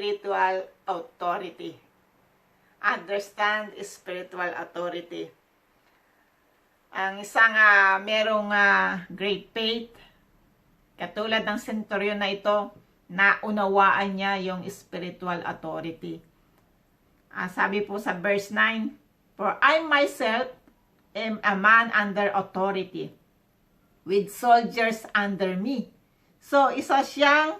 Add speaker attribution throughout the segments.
Speaker 1: spiritual authority. Understand spiritual authority. Ang isang merong great faith, katulad ng centurion na ito, naunawaan niya yung spiritual authority. Sabi po sa verse 9, "For I myself am a man under authority, with soldiers under me." So, isa siyang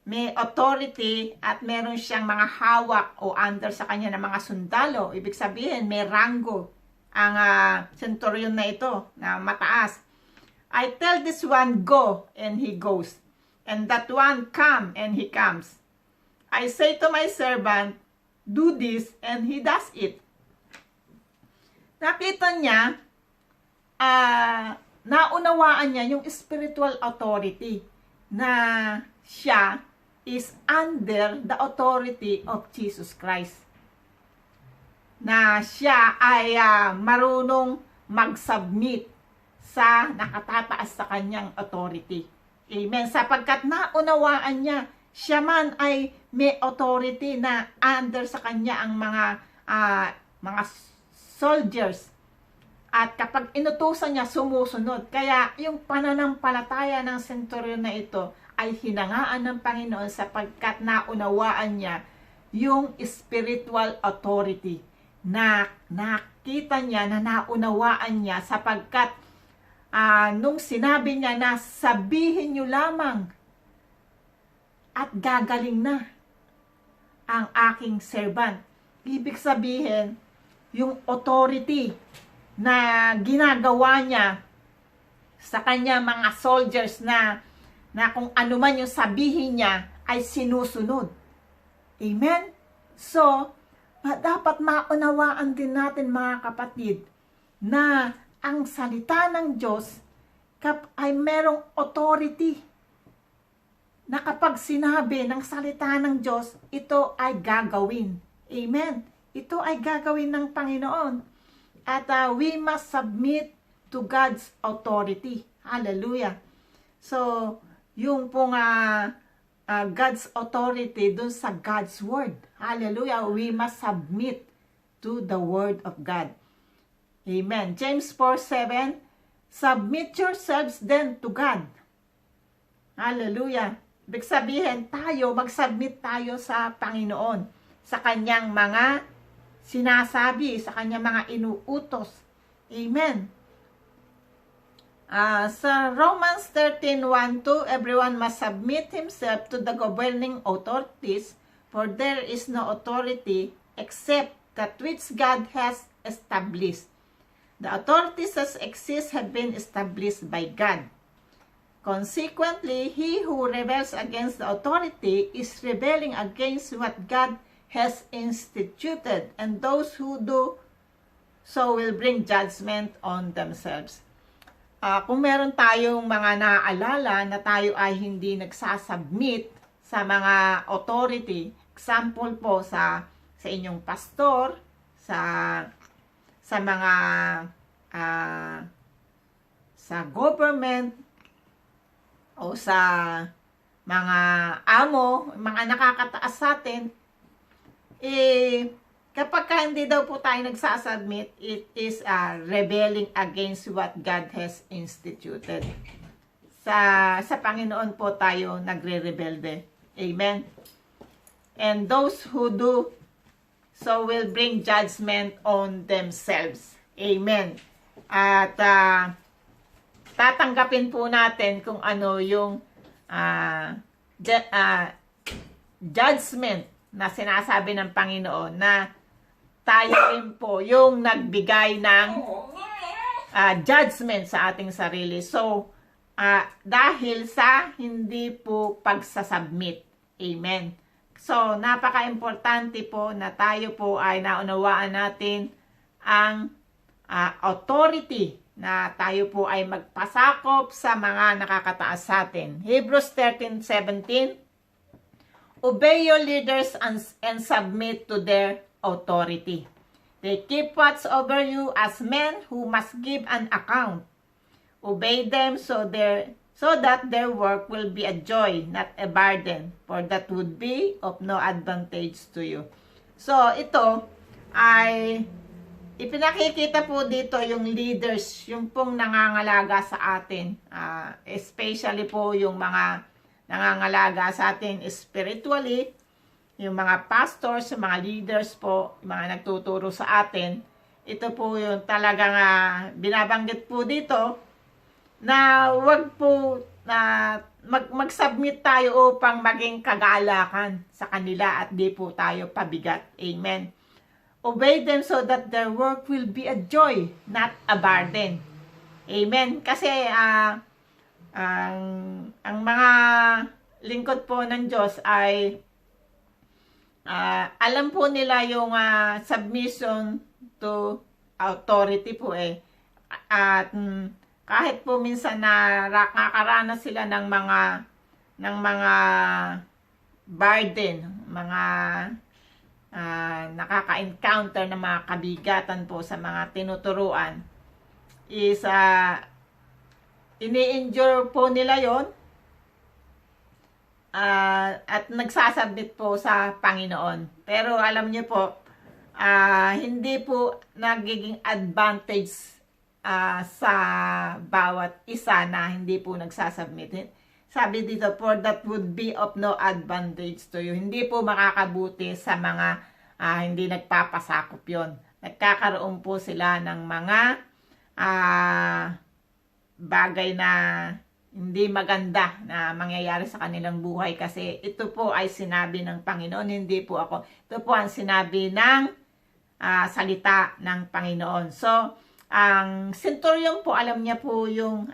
Speaker 1: may authority at meron siyang mga hawak o under sa kanya ng mga sundalo. Ibig sabihin, may ranggo ang centurion na ito na mataas. "I tell this one, go, and he goes. And that one, come, and he comes. I say to my servant, do this, and he does it." Nakita niya, naunawaan niya yung spiritual authority na siya is under the authority of Jesus Christ. Na siya ay marunong mag-submit sa nakatataas sa kanyang authority. Amen. Sapagkat naunawaan niya, siya man ay may authority na under sa kanya ang mga soldiers. At kapag inutusan niya, sumusunod. Kaya yung pananampalataya ng centurion na ito ay hinangaan ng Panginoon sapagkat naunawaan niya yung spiritual authority. Na nakita niya, na naunawaan niya sapagkat nung sinabi niya na sabihin niyo lamang at gagaling na ang aking servant. Ibig sabihin, yung authority na ginagawa niya sa kanya mga soldiers na kung ano man yung sabihin niya ay sinusunod. Amen? So, dapat maunawaan din natin mga kapatid na ang salita ng Diyos ay merong authority na kapag sinabi ng salita ng Diyos, ito ay gagawin. Amen? Ito ay gagawin ng Panginoon. At we must submit to God's authority. Hallelujah. So, yung pong God's authority dun sa God's word. Hallelujah. We must submit to the word of God. Amen. James 4:7, "Submit yourselves then to God." Hallelujah. Ibig sabihin, mag-submit tayo sa Panginoon, sa kanyang mga sinasabi, sa kanyang mga inuutos. Amen. Sa Romans 13:1-2, "Everyone must submit himself to the governing authorities, for there is no authority except that which God has established. The authorities that exist have been established by God. Consequently, he who rebels against the authority is rebelling against what God has instituted, and those who do so will bring judgment on themselves." Kung meron tayong mga naaalala na tayo ay hindi nagsasubmit sa mga authority, example po sa inyong pastor, sa mga sa government o sa mga amo, mga nakakataas sa atin, kapag hindi daw po tayo nagsasubmit, it is rebelling against what God has instituted. Sa Panginoon po tayo nagre-rebelde. Amen. And those who do so will bring judgment on themselves. Amen. At tatanggapin po natin kung ano yung judgment na sinasabi ng Panginoon, na tayo rin po yung nagbigay ng judgment sa ating sarili. So, dahil sa hindi po pagsasubmit. Amen. So, napaka-importante po na tayo po ay naunawaan natin ang authority na tayo po ay magpasakop sa mga nakakataas sa atin. Hebrews 13:17, "Obey your leaders and submit to their authority. They keep watch over you as men who must give an account. Obey them so so that their work will be a joy, not a burden, for that would be of no advantage to you. So, ito ay ipinakikita po dito yung leaders, yung pong nangangalaga sa atin, especially po yung mga nangangalaga sa atin spiritually, yung mga pastors, yung mga leaders po, yung mga nagtuturo sa atin. Ito po yung talagang binabanggit po dito, na wag po na mag-submit tayo upang maging kagalakan sa kanila at di po tayo pabigat. Amen. Obey them so that their work will be a joy, not a burden. Amen. Kasi ang mga lingkod po ng Diyos ay alam po nila yung submission to authority po at kahit po minsan nakakaranas sila ng mga burden, mga nakaka-encounter ng mga kabigatan po sa mga tinuturuan, is ini-endure po nila yon at nagsasubmit po sa Panginoon. Pero alam niyo po, hindi po nagiging advantage sa bawat isa na hindi po nagsasubmit. Sabi dito, for that would be of no advantage to you. Hindi po makakabuti sa mga hindi nagpapasakop yon. Nagkakaroon po sila ng mga bagay na hindi maganda na mangyayari sa kanilang buhay, kasi ito po ay sinabi ng Panginoon, hindi po ako. Ito po ang sinabi ng salita ng Panginoon. So, ang centurion po, alam niya po yung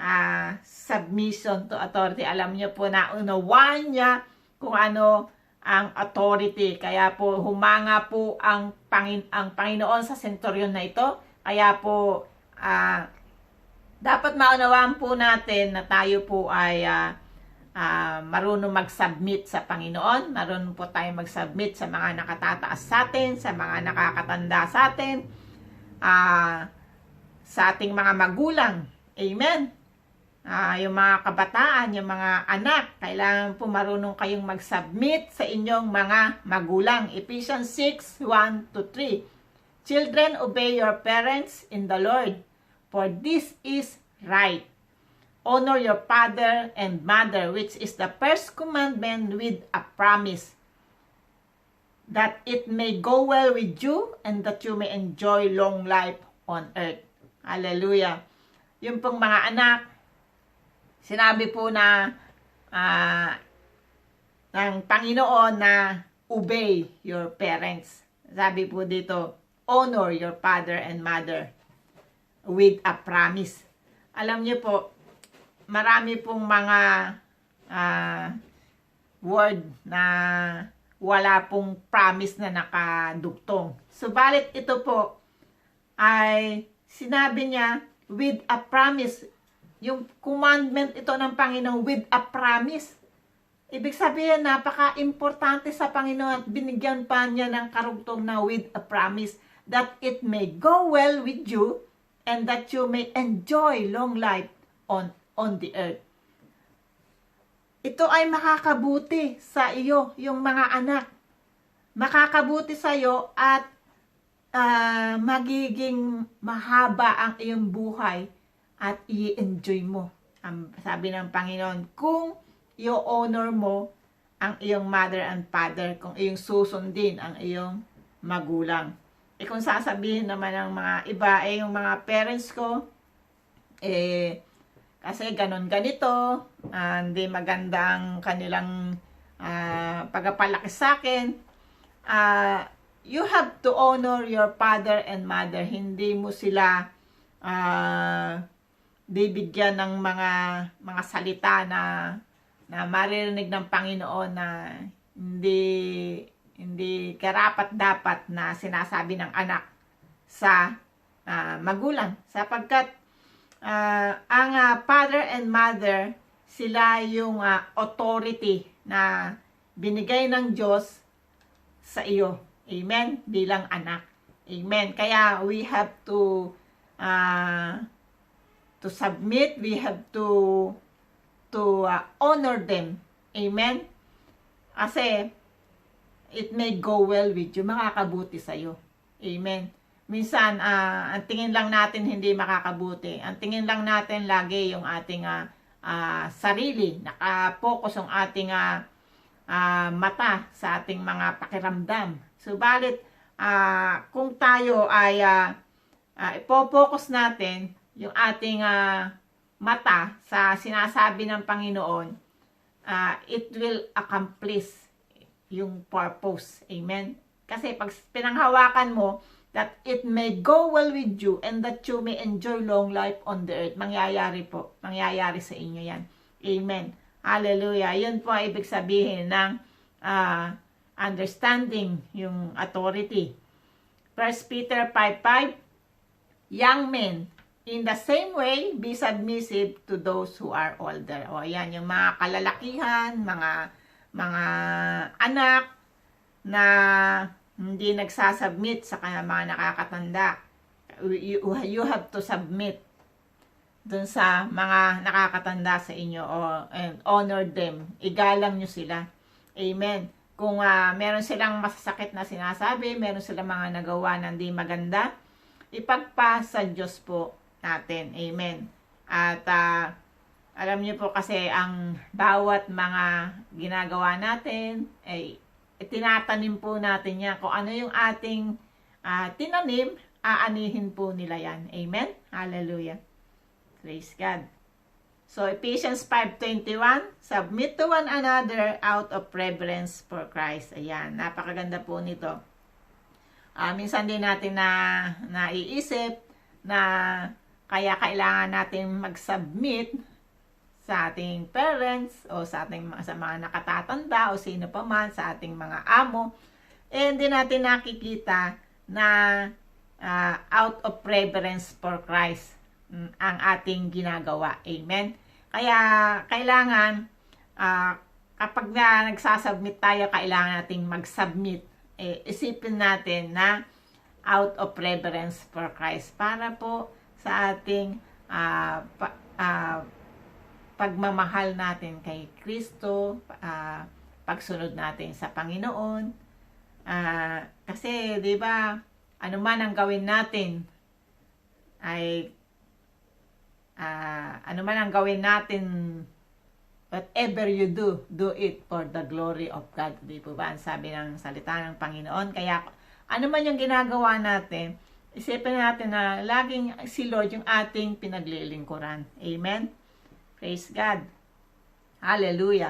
Speaker 1: submission to authority. Alam niya po na unawaan niya kung ano ang authority. Kaya po humanga po ang Panginoon sa centurion na ito. Kaya po dapat maunawaan po natin na tayo po ay marunong mag-submit sa Panginoon. Marunong po tayo mag-submit sa mga nakatataas sa atin, sa mga nakakatanda sa atin, sa ating mga magulang. Amen. Yung mga kabataan, yung mga anak, kailangan po marunong kayong mag-submit sa inyong mga magulang. Ephesians 6:1-3. Children, obey your parents in the Lord, for this is right. Honor your father and mother, which is the first commandment with a promise, that it may go well with you and that you may enjoy long life on earth. Hallelujah. Yung pong mga anak, sinabi po na ng Panginoon na obey your parents. Sabi po dito, honor your father and mother with a promise. Alam niyo po, marami pong mga word na wala pong promise na nakadugtong. Subalit ito po ay sinabi niya with a promise. Yung commandment ito ng Panginoon with a promise. Ibig sabihin, napaka-importante sa Panginoon at binigyan pa niya ng karugtong na with a promise, that it may go well with you and that you may enjoy long life on the earth. Ito ay makakabuti sa iyo, yung mga anak. Makakabuti sa iyo at magiging mahaba ang iyong buhay at i-enjoy mo. Sabi ng Panginoon, kung i-honor mo ang iyong mother and father, kung iyong susundin ang iyong magulang. Kung sasabihin naman ng mga iba, yung mga parents ko, kasi ganito, hindi maganda ang kanilang pagpapalaki sa akin. You have to honor your father and mother. Hindi mo sila bibigyan ng mga salita na maririnig ng Panginoon na hindi karapat-dapat na sinasabi ng anak sa magulang. Sapagkat ang father and mother, sila yung authority na binigay ng Diyos sa iyo. Amen? Bilang anak. Amen? Kaya we have to submit, we have to to honor them. Amen? Kasi, it may go well with you. Makakabuti sa'yo. Amen? Minsan, ang tingin lang natin hindi makakabuti. Ang tingin lang natin lagi yung ating sarili. Nakapokus ang ating mata sa ating mga pakiramdam. Subalit, kung tayo ay ipopokus natin yung ating mata sa sinasabi ng Panginoon, it will accomplish yung purpose. Amen? Kasi pag pinanghawakan mo, that it may go well with you and that you may enjoy long life on the earth. Mangyayari po. Mangyayari sa inyo yan. Amen. Hallelujah. Yun po ang ibig sabihin ng understanding yung authority. 1 Peter 5:5, young men, in the same way, be submissive to those who are older. O yan, yung mga kalalakihan, mga anak na hindi nagsasubmit sa mga nakakatanda. You have to submit dun sa mga nakakatanda sa inyo and honor them. Igalang nyo sila. Amen. Kung meron silang masasakit na sinasabi, meron silang mga nagawa na hindi maganda, ipagpasa Diyos po natin. Amen. At alam niyo po kasi ang bawat mga ginagawa natin ay tinatanim po natin yan. Kung ano yung ating tinanim, aanihin po nila yan. Amen? Hallelujah. Praise God. So, Ephesians 5:21, submit to one another out of reverence for Christ. Ayan, napakaganda po nito. Minsan din natin naiisip na kaya kailangan natin mag-submit sa ating parents o sa mga nakatatanda o sino pa man, sa ating mga amo. Hindi natin nakikita na out of reverence for Christ ang ating ginagawa. Amen? Kaya kailangan kapag nagsasubmit tayo, kailangan nating mag-submit. Isipin natin na out of reverence for Christ para po sa ating pagmamahal natin kay Kristo, pagsunod natin sa Panginoon. Kasi, di ba, ano man ang gawin natin, whatever you do, do it for the glory of God. Di po ba? Ang sabi ng salita ng Panginoon. Kaya, ano man yung ginagawa natin, isipin natin na laging si Lord yung ating pinaglilingkuran. Amen? Praise God. Hallelujah.